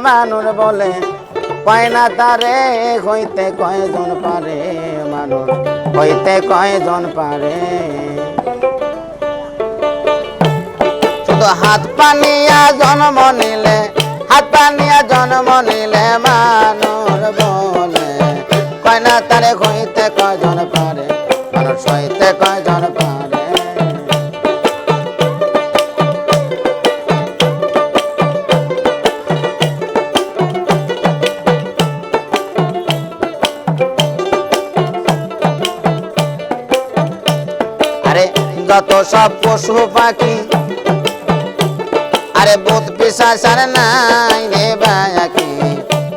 মানুষ বলে কয় না তারে হইতে কয়জন পারে, মানুষ হইতে কয়জন পারে। শুধু হাত পানিয়া জন্ম নিলে, হাত পানিয়া জন্ম নিলে মানুষ বলে কয় না তারে হইতে কয়জন পারে, মানুষ হইতে কয়জন পারে। আরে যত সব পশু পাখি, আরে ভূত পিশাচ আর নাই রে বাকি,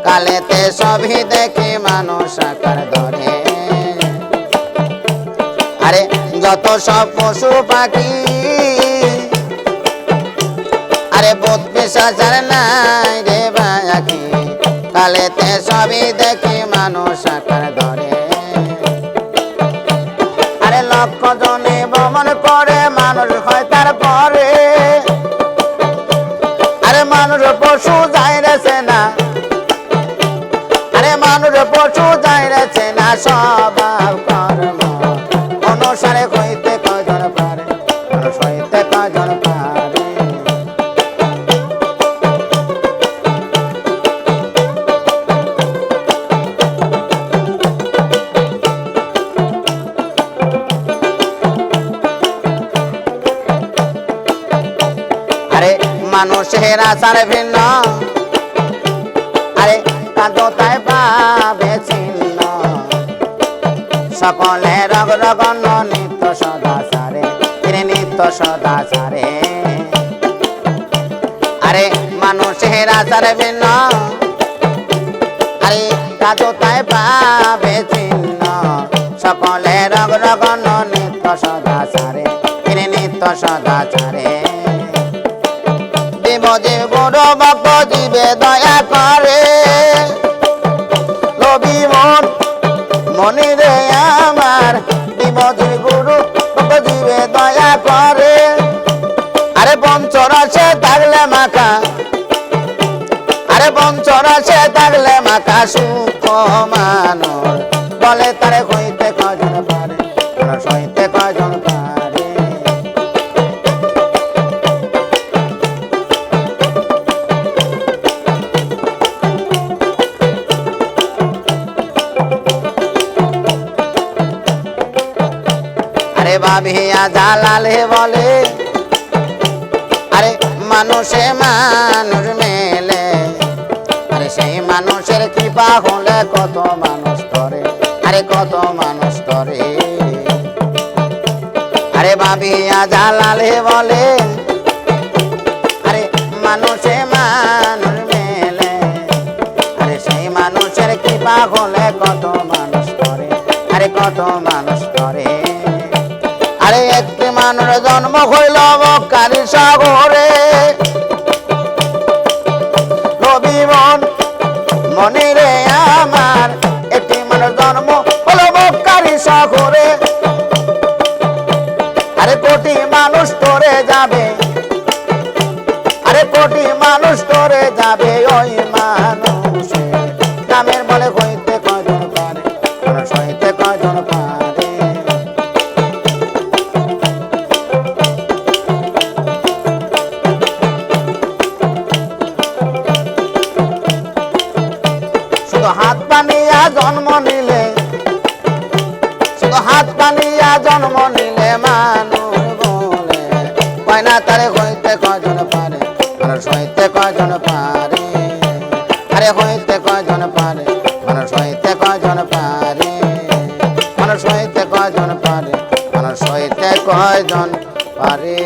কালেতে সবই দেখে মানুষ আকার ধরে। আরে যত সব পশু পাখি, আরে ভূত পিশাচ আর নাই রে বাকি, কালেতে সবই দেখে মানুষ আকার ধরে। আরে লক্ষ জনে ভ্রমণ করে মানুষ হয় তারপরে, আরে মানুষ পশু যাইরেছে না, আরে মানুষ পশু যাইরেছে না, স্বভাব কর্ম অনুসারে হইতে কয়জন পারে, মানুষ হইতে কয়জন পারে। আরে মানুষের আচার ভিন্ন, আরে কাঁদতায় পাবে চিহ্ন, সকলে রগ রগন নিত্য সদাচারে, নিত্য সদাচারে। আরে মানুষের আচার ভিন্ন, আরে কাঁদতায় পাবে চিহ্ন, সকলে রগ রগন নিত্য সদাচারে, নিত্য সদাচারে। জীব গুরু ভক্ত জীবে দয়া করে, লোভী মন মনি রে আমার, জীব গুরু ভক্ত জীবে দয়া করে। আরে পঞ্চরসে থাকলে মাখা, আরে পঞ্চরসে থাকলে মাখা সুখ মানুষ বলে তারে হইতে কয়জন পারে, মানুষ হইতে কয়জন পারে। আরে ভাবিয়া জালালে বলে, আরে মানুষে মানুষ মেলে, আরে সেই মানুষের কৃপা হলে কত মানুষ করে, আরে কত মানুষ করে। আরে ভাবিয়া জালালে বলে, আরে মানুষে মানুষ মেলে, আরে সেই মানুষের কৃপা হলে কত মানুষ করে, আরে কত মানুষ করে। আরে একটি মানুষ জন্ম হইল মক্কারি সাগরে, নবী মন মনি রে আমার, একটি মানুষ জন্ম হইল মক্কারি সাগরে। আরে কোটি মানুষ তোরে যাবে, আরে কোটি মানুষ তোরে যাবে, ওই মানুষের নামের বলে হইতে কয়জন পারে, মানুষ হইতে কয়জন পারে। শুধু হাত পানিয়া জন্ম নিলে, শুধু হাত পানিয়া জন্ম নিলে মানুষ বলে কয় না তারে হইতে কয়জন পারে, মানুষ হইতে কয়জন পারে। আরে হইতে কয়জন পারে, মানুষ হইতে কয়জন পারে, মানুষ হইতে কয়জন পারে, মানুষ হইতে কয়জন পারে।